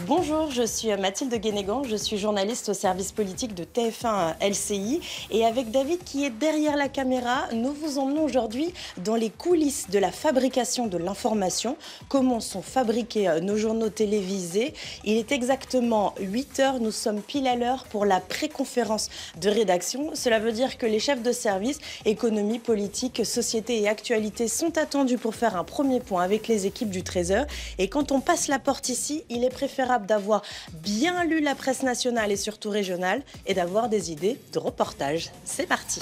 Bonjour, je suis Mathilde Guénégan, je suis journaliste au service politique de TF1 LCI et avec David qui est derrière la caméra, nous vous emmenons aujourd'hui dans les coulisses de la fabrication de l'information, comment sont fabriqués nos journaux télévisés. Il est exactement 8 h, nous sommes pile à l'heure pour la pré-conférence de rédaction. Cela veut dire que les chefs de service, économie, politique, société et actualité sont attendus pour faire un premier point avec les équipes du 13 h. Et quand on passe la porte ici, il est préférable d'avoir bien lu la presse nationale et surtout régionale et d'avoir des idées de reportage. C'est parti.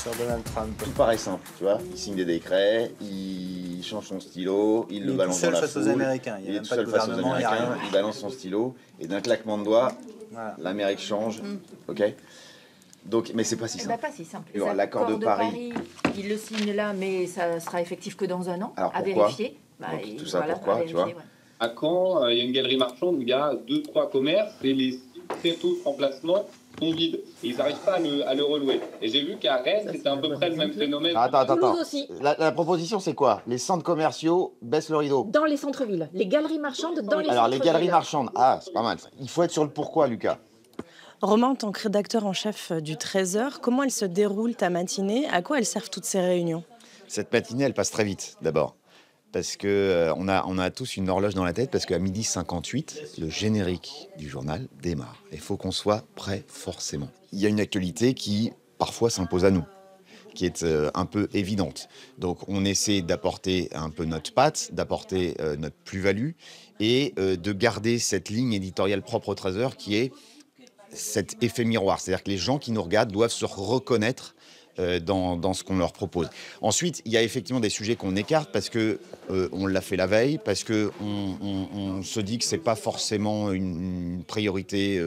Sur Donald Trump. Tout paraît simple, tu vois. Il signe des décrets, il change son stylo, il le balance dans la foule. Il est tout seul face aux Américains. Il est tout seul face aux Américains, il balance son stylo et d'un claquement de doigts, voilà. L'Amérique change. Ok. Donc, mais c'est pas si simple. Pas si simple. L'accord de Paris, il le signe là, mais ça sera effectif que dans un an. Alors, à pourquoi vérifier. Donc, tout ça pourquoi, tu vois. À Caen, il y a une galerie marchande où il y a 2-3 commerces et les très tôt emplacements sont vides. Et ils n'arrivent pas à le relouer. Et j'ai vu qu'à Rennes, c'était à peu près le même phénomène. Attends. La proposition, c'est quoi? Les centres commerciaux baissent le rideau. Dans les centres-villes. Les galeries marchandes dans les centres-villes. Alors, les galeries marchandes, c'est pas mal. Il faut être sur le pourquoi, Lucas. Romain, en tant que rédacteur en chef du 13 h, comment elle se déroule ta matinée? À quoi elles servent toutes ces réunions? Cette matinée, elle passe très vite, d'abord. Parce qu'on a tous une horloge dans la tête, parce qu'à 12h58, le générique du journal démarre. Il faut qu'on soit prêt forcément. Il y a une actualité qui, parfois, s'impose à nous, qui est un peu évidente. Donc, on essaie d'apporter un peu notre patte, d'apporter notre plus-value, et de garder cette ligne éditoriale propre au 13 h qui est cet effet miroir. C'est-à-dire que les gens qui nous regardent doivent se reconnaître dans ce qu'on leur propose. Ensuite, il y a effectivement des sujets qu'on écarte parce que on l'a fait la veille, parce que on se dit que c'est pas forcément une priorité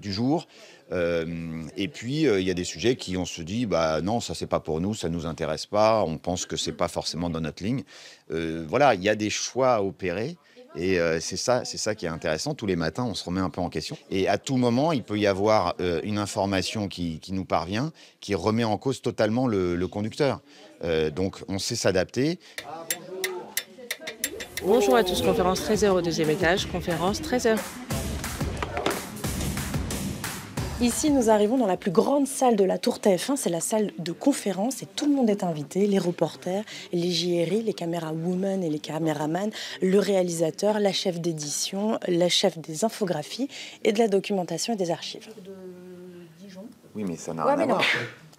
du jour. Et puis il y a des sujets qui on se dit non, ça c'est pas pour nous, ça nous intéresse pas, on pense que c'est pas forcément dans notre ligne. Voilà, il y a des choix à opérer. Et c'est ça qui est intéressant. Tous les matins, on se remet un peu en question. Et à tout moment, il peut y avoir une information qui nous parvient, qui remet en cause totalement le conducteur. Donc, on sait s'adapter. Bonjour à tous, conférence 13 h au 2e étage, conférence 13 h. Ici, nous arrivons dans la plus grande salle de la tour TF1, c'est la salle de conférence et tout le monde est invité, les reporters, les JRI, les caméras women et les caméramans, le réalisateur, la chef d'édition, la chef des infographies et de la documentation et des archives. De Dijon. Oui, mais ça n'a rien à voir.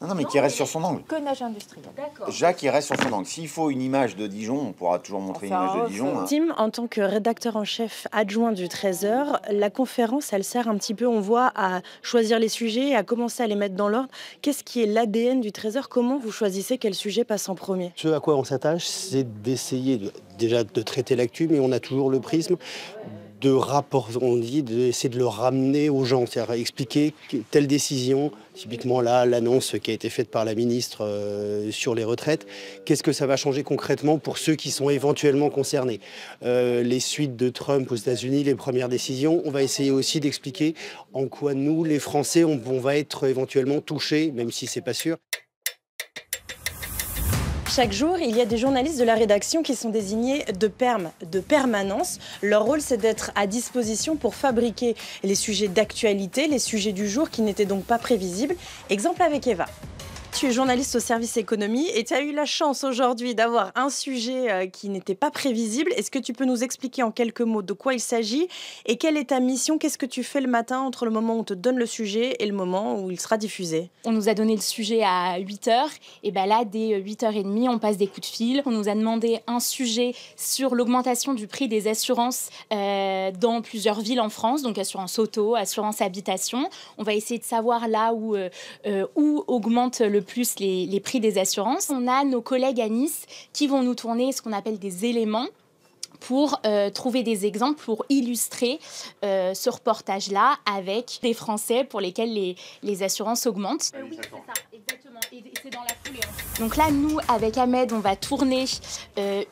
Non, mais qui reste sur son angle. Que nage industriel. D'accord. Jacques, il reste sur son angle. S'il faut une image de Dijon, on pourra toujours montrer une image de Dijon. Tim, en tant que rédacteur en chef adjoint du 13 h, la conférence, elle sert un petit peu, on voit, à choisir les sujets et à commencer à les mettre dans l'ordre. Qu'est-ce qui est l'ADN du 13 h? Comment vous choisissez quel sujet passe en premier? Ce à quoi on s'attache, c'est d'essayer déjà de traiter l'actu, mais on a toujours le prisme de rapport, on dit, d'essayer de le ramener aux gens, c'est-à-dire expliquer telle décision, typiquement là, l'annonce qui a été faite par la ministre sur les retraites, qu'est-ce que ça va changer concrètement pour ceux qui sont éventuellement concernés. Les suites de Trump aux États-Unis, les premières décisions, on va essayer aussi d'expliquer en quoi nous, les Français, on va être éventuellement touchés, même si c'est pas sûr. Chaque jour, il y a des journalistes de la rédaction qui sont désignés de permanence. Leur rôle, c'est d'être à disposition pour fabriquer les sujets d'actualité, les sujets du jour qui n'étaient donc pas prévisibles. Exemple avec Eva. Tu es journaliste au service économie et tu as eu la chance aujourd'hui d'avoir un sujet qui n'était pas prévisible. Est-ce que tu peux nous expliquer en quelques mots de quoi il s'agit et quelle est ta mission? Qu'est-ce que tu fais le matin entre le moment où on te donne le sujet et le moment où il sera diffusé? On nous a donné le sujet à 8 h et là, dès 8 h 30, on passe des coups de fil. On nous a demandé un sujet sur l'augmentation du prix des assurances dans plusieurs villes en France, donc assurance auto, assurance habitation. On va essayer de savoir là où augmente le plus les prix des assurances. On a nos collègues à Nice qui vont nous tourner ce qu'on appelle des éléments pour trouver des exemples, pour illustrer ce reportage-là avec des Français pour lesquels les assurances augmentent. Oui, c'est ça, exactement. Et c'est dans la foulée. Donc là, nous, avec Ahmed, on va tourner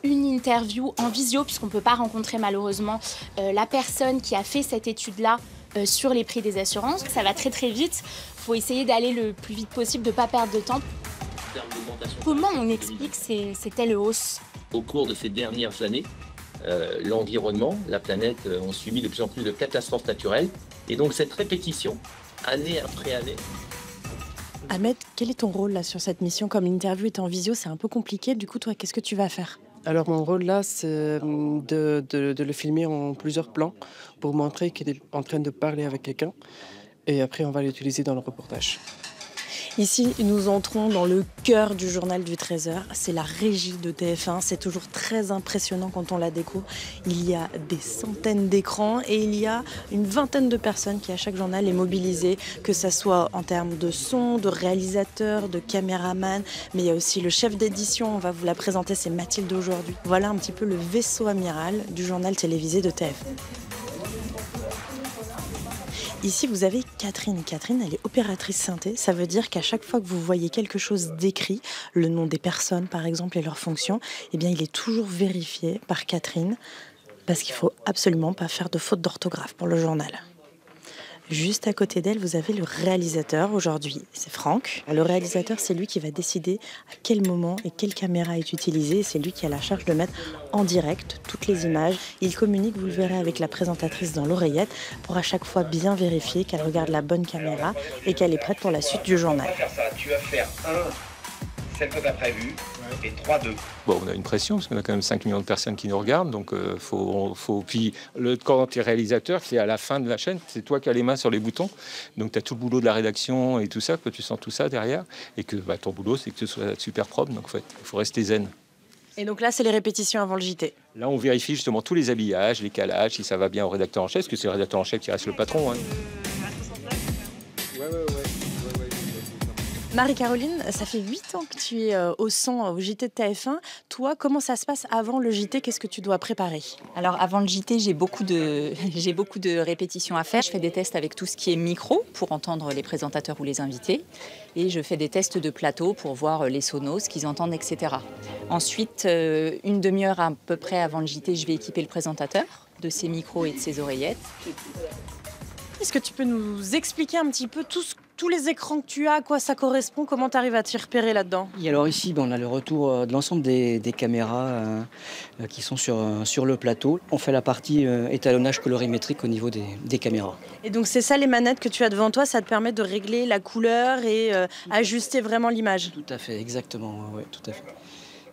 une interview en visio, puisqu'on ne peut pas rencontrer malheureusement la personne qui a fait cette étude-là sur les prix des assurances. Ça va très très vite. Il faut essayer d'aller le plus vite possible, de ne pas perdre de temps. Comment on explique ces telles hausses? Au cours de ces dernières années, l'environnement, la planète, ont subi de plus en plus de catastrophes naturelles. Et donc cette répétition, année après année. Ahmed, quel est ton rôle là sur cette mission? Comme l'interview est en visio, c'est un peu compliqué. Du coup, toi, qu'est-ce que tu vas faire? Alors mon rôle là, c'est de le filmer en plusieurs plans pour montrer qu'il est en train de parler avec quelqu'un. Et après, on va l'utiliser dans le reportage. Ici, nous entrons dans le cœur du journal du 13h. C'est la régie de TF1. C'est toujours très impressionnant quand on la découvre. Il y a des centaines d'écrans et il y a une vingtaine de personnes qui, à chaque journal, est mobilisée, que ce soit en termes de son, de réalisateur, de caméraman. Mais il y a aussi le chef d'édition. On va vous la présenter, c'est Mathilde aujourd'hui. Voilà un petit peu le vaisseau amiral du journal télévisé de TF1. Ici, vous avez Catherine. Catherine, elle est opératrice synthé. Ça veut dire qu'à chaque fois que vous voyez quelque chose d'écrit, le nom des personnes par exemple et leur fonction, eh bien, il est toujours vérifié par Catherine parce qu'il ne faut absolument pas faire de faute d'orthographe pour le journal. Juste à côté d'elle, vous avez le réalisateur aujourd'hui, c'est Franck. Le réalisateur, c'est lui qui va décider à quel moment et quelle caméra est utilisée. C'est lui qui a la charge de mettre en direct toutes les images. Il communique, vous le verrez, avec la présentatrice dans l'oreillette pour à chaque fois bien vérifier qu'elle regarde la bonne caméra et qu'elle est prête pour la suite du journal. Tu vas faire celle que tu as prévue, et 3-2. Bon, on a une pression, parce qu'on a quand même 5 millions de personnes qui nous regardent, donc Puis, quand tu es réalisateur, c'est à la fin de la chaîne, c'est toi qui as les mains sur les boutons, donc tu as tout le boulot de la rédaction et tout ça, que tu sens tout ça derrière, et que ton boulot, c'est que ce soit super propre, donc il faut rester zen. Et donc là, c'est les répétitions avant le JT. Là, on vérifie justement tous les habillages, les calages, si ça va bien au rédacteur en chef, parce que c'est le rédacteur en chef qui reste le patron. Hein. Marie-Caroline, ça fait 8 ans que tu es au son, au JT de TF1. Toi, comment ça se passe avant le JT? Qu'est-ce que tu dois préparer? Alors avant le JT, j'ai beaucoup de répétitions à faire. Je fais des tests avec tout ce qui est micro pour entendre les présentateurs ou les invités. Et je fais des tests de plateau pour voir les sonos, ce qu'ils entendent, etc. Ensuite, une demi-heure à peu près avant le JT, je vais équiper le présentateur de ses micros et de ses oreillettes. Est-ce que tu peux nous expliquer un petit peu tous les écrans que tu as, à quoi ça correspond, comment tu arrives à t'y repérer là-dedans? Et alors ici, on a le retour de l'ensemble des caméras qui sont sur le plateau. On fait la partie étalonnage colorimétrique au niveau des caméras. Et donc c'est ça les manettes que tu as devant toi, ça te permet de régler la couleur et ajuster vraiment l'image? Tout à fait, exactement, oui, tout à fait.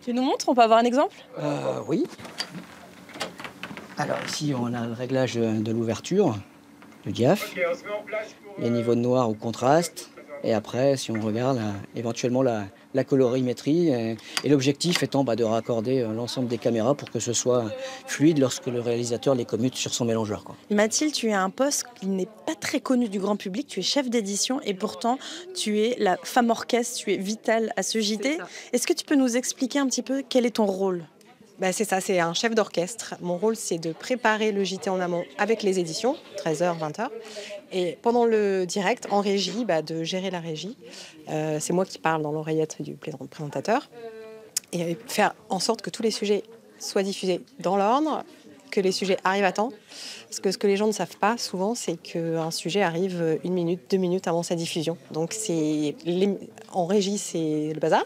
Tu nous montres, on peut avoir un exemple? Oui. Alors ici, on a le réglage de l'ouverture, le diaph, les niveaux de noir au contraste, et après, si on regarde, éventuellement la colorimétrie, et l'objectif étant de raccorder l'ensemble des caméras pour que ce soit fluide lorsque le réalisateur les commute sur son mélangeur. Mathilde, tu as un poste qui n'est pas très connu du grand public, tu es chef d'édition et pourtant tu es la femme orchestre, tu es vitale à ce JT. Est-ce que tu peux nous expliquer un petit peu quel est ton rôle? C'est ça, c'est un chef d'orchestre. Mon rôle, c'est de préparer le JT en amont avec les éditions, 13h, 20h. Et pendant le direct, en régie, de gérer la régie. C'est moi qui parle dans l'oreillette du présentateur. Et faire en sorte que tous les sujets soient diffusés dans l'ordre, que les sujets arrivent à temps. Parce que ce que les gens ne savent pas souvent, c'est qu'un sujet arrive 1 minute, 2 minutes avant sa diffusion. Donc en régie, c'est le bazar.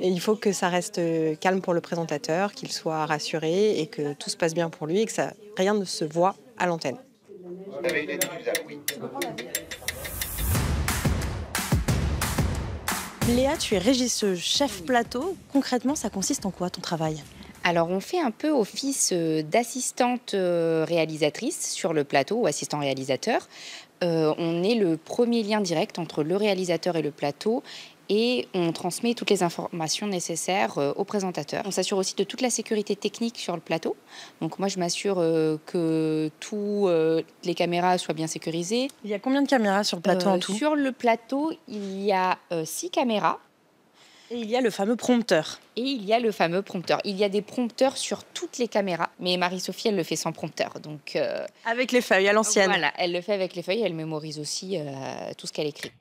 Et il faut que ça reste calme pour le présentateur, qu'il soit rassuré et que tout se passe bien pour lui et que rien ne se voit à l'antenne. Léa, tu es régisseuse chef plateau. Concrètement, ça consiste en quoi ton travail? Alors, on fait un peu office d'assistante réalisatrice sur le plateau ou assistant réalisateur. On est le premier lien direct entre le réalisateur et le plateau et on transmet toutes les informations nécessaires au présentateur. On s'assure aussi de toute la sécurité technique sur le plateau. Donc moi, je m'assure que toutes les caméras soient bien sécurisées. Il y a combien de caméras sur le plateau en tout? Sur le plateau, il y a 6 caméras. Et il y a le fameux prompteur. Il y a des prompteurs sur toutes les caméras. Mais Marie-Sophie, elle le fait sans prompteur. Donc, avec les feuilles, à l'ancienne. Voilà, elle le fait avec les feuilles. Elle mémorise aussi tout ce qu'elle écrit.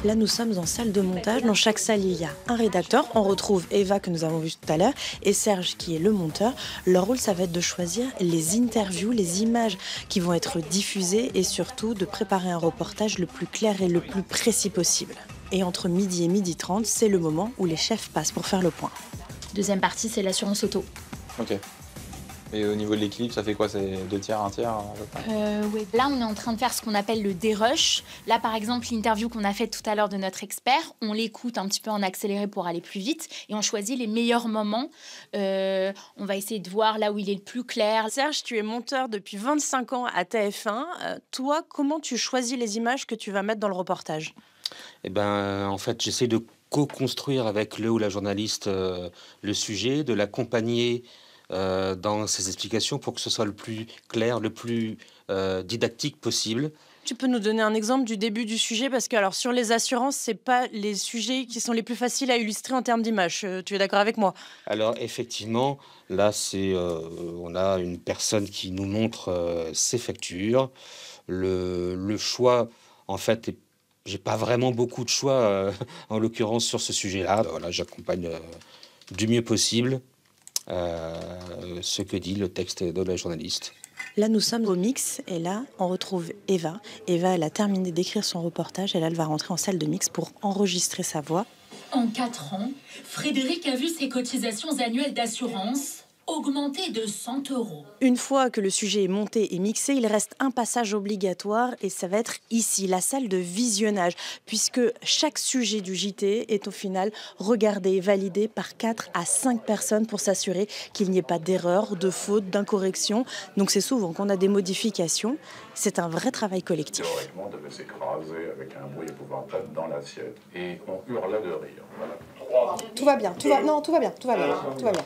Là, nous sommes en salle de montage. Dans chaque salle, il y a un rédacteur. On retrouve Eva, que nous avons vue tout à l'heure, et Serge, qui est le monteur. Leur rôle, ça va être de choisir les interviews, les images qui vont être diffusées et surtout de préparer un reportage le plus clair et le plus précis possible. Et entre midi et 12h30, c'est le moment où les chefs passent pour faire le point. Deuxième partie, c'est l'assurance auto. Ok. Et au niveau de l'équilibre, ça fait quoi? C'est 2 tiers, 1 tiers Ouais. Là, on est en train de faire ce qu'on appelle le dérush. Là, par exemple, l'interview qu'on a faite tout à l'heure de notre expert, on l'écoute un petit peu en accéléré pour aller plus vite et on choisit les meilleurs moments. On va essayer de voir là où il est le plus clair. Serge, tu es monteur depuis 25 ans à TF1. Toi, comment tu choisis les images que tu vas mettre dans le reportage? Eh ben, en fait, j'essaie de co-construire avec le ou la journaliste le sujet, de l'accompagner dans ses explications pour que ce soit le plus clair, le plus didactique possible. Tu peux nous donner un exemple du début du sujet? Parce que alors, sur les assurances, c'est pas les sujets qui sont les plus faciles à illustrer en termes d'image. Tu es d'accord avec moi? Alors effectivement, là, on a une personne qui nous montre ses factures. Le choix, en fait, j'ai pas vraiment beaucoup de choix, en l'occurrence, sur ce sujet-là. Voilà, j'accompagne du mieux possible ce que dit le texte de la journaliste. Là, nous sommes au mix et là, on retrouve Eva. Eva, elle a terminé d'écrire son reportage et là, elle va rentrer en salle de mix pour enregistrer sa voix. En 4 ans, Frédéric a vu ses cotisations annuelles d'assurance augmenter de 100 €. Une fois que le sujet est monté et mixé, il reste un passage obligatoire et ça va être ici, la salle de visionnage, puisque chaque sujet du JT est au final regardé et validé par 4 à 5 personnes pour s'assurer qu'il n'y ait pas d'erreur, de faute, d'incorrection. Donc c'est souvent qu'on a des modifications. C'est un vrai travail collectif. Théoriquement, on devait s'écraser avec un bruit épouvantable dans l'assiette et on hurlait de rire. Voilà. Tout va bien, tout va bien, tout va bien. Tout va bien.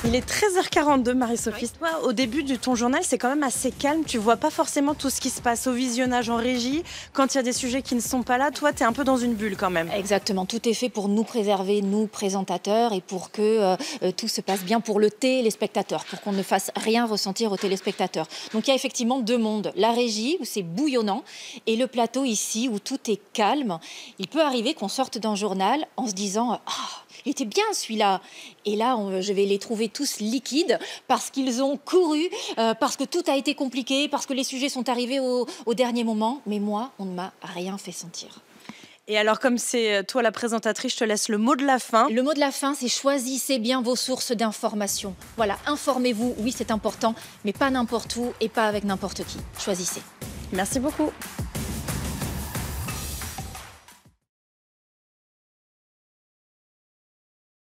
Il est 13h42, Marie-Sophie. Toi, au début de ton journal, c'est quand même assez calme. Tu vois pas forcément tout ce qui se passe au visionnage en régie. Quand il y a des sujets qui ne sont pas là, toi, tu es un peu dans une bulle quand même. Exactement. Tout est fait pour nous préserver, nous, présentateurs, et pour que tout se passe bien pour le téléspectateur, pour qu'on ne fasse rien ressentir aux téléspectateurs. Donc, il y a effectivement 2 mondes. La régie, où c'est bouillonnant, et le plateau ici, où tout est calme. Il peut arriver qu'on sorte d'un journal en se disant « Ah, il était bien celui-là !» Et là, je vais les trouver tous liquides parce qu'ils ont couru, parce que tout a été compliqué, parce que les sujets sont arrivés au dernier moment. Mais moi, on ne m'a rien fait sentir. Et alors, comme c'est toi la présentatrice, je te laisse le mot de la fin. Le mot de la fin, c'est choisissez bien vos sources d'information. Voilà, informez-vous, oui, c'est important, mais pas n'importe où et pas avec n'importe qui. Choisissez. Merci beaucoup.